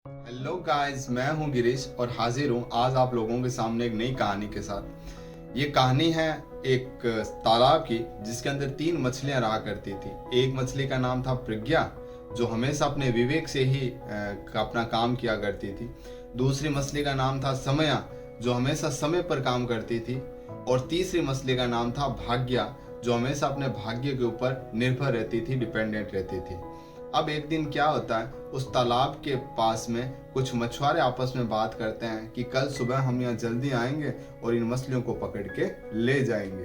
Hello guys, मैं हूं गिरीश और हाजिर हूं आज आप लोगों के सामने एक नई कहानी के साथ। ये कहानी है एक तालाब की जिसके अंदर तीन मछलियां रहा करती थी। एक मछली का नाम था प्रज्ञा, जो हमेशा अपने विवेक से ही अपना काम किया करती थी। दूसरी मछली का नाम था समया, जो हमेशा समय पर काम करती थी। और तीसरी मछली का नाम था भाग्या, जो हमेशा अपने भाग्य के ऊपर निर्भर रहती थी, डिपेंडेंट रहती थी। अब एक दिन क्या होता है, उस तालाब के पास में कुछ मछुआरे आपस में बात करते हैं कि कल सुबह हम यहाँ जल्दी आएंगे और इन मछलियों को पकड़ के ले जाएंगे।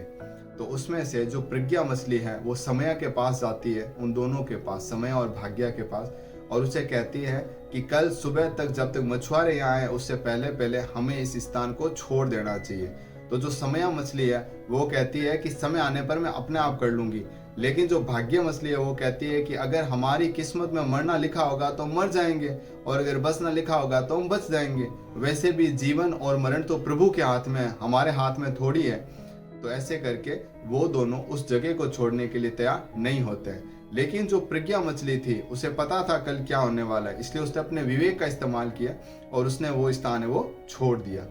तो उसमें से जो प्रज्ञा मछली है वो समया के पास जाती है, उन दोनों के पास, समया और भाग्या के पास, और उसे कहती है कि कल सुबह तक जब तक मछुआरे यहाँ आए उससे पहले पहले हमें इस स्थान को छोड़ देना चाहिए। तो जो समया मछली है वो कहती है कि समय आने पर मैं अपने आप कर लूंगी। लेकिन जो भाग्य मछली है वो कहती है कि अगर हमारी किस्मत में मरना लिखा होगा तो मर जाएंगे, और अगर बचना लिखा होगा तो हम बच जाएंगे। वैसे भी जीवन और मरण तो प्रभु के हाथ में है, हमारे हाथ में थोड़ी है। तो ऐसे करके वो दोनों उस जगह को छोड़ने के लिए तैयार नहीं होते हैं। लेकिन जो प्रज्ञा मछली थी उसे पता था कल क्या होने वाला है, इसलिए उसने अपने विवेक का इस्तेमाल किया और उसने वो स्थान है वो छोड़ दिया।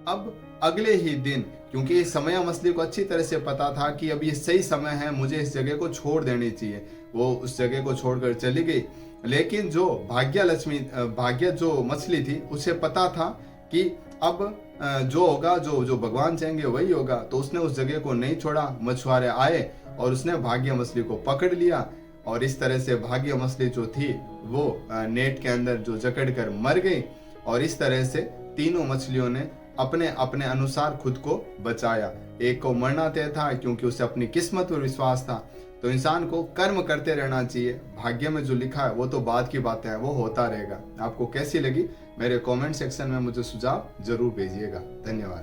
अब अगले ही दिन, क्योंकि इस समय मछली को अच्छी तरह से पता था कि अब ये सही समय है, मुझे इस जगह को छोड़ देनी चाहिए, वो उस जगह को छोड़कर चली गई। लेकिन जो भाग्य जो मछली थी उसे पता था कि अब जो होगा, जो भगवान चाहेंगे वही होगा। तो उसने उस जगह को नहीं छोड़ा। मछुआरे आए और उसने भाग्य मछली को पकड़ लिया, और इस तरह से भाग्य मछली जो थी वो नेट के अंदर जो जकड़ कर मर गई। और इस तरह से तीनों मछलियों ने अपने अपने अनुसार खुद को बचाया। एक को मरना तय था क्योंकि उसे अपनी किस्मत पर विश्वास था। तो इंसान को कर्म करते रहना चाहिए, भाग्य में जो लिखा है वो तो बाद की बातें हैं, वो होता रहेगा। आपको कैसी लगी मेरे कमेंट सेक्शन में मुझे सुझाव जरूर भेजिएगा। धन्यवाद।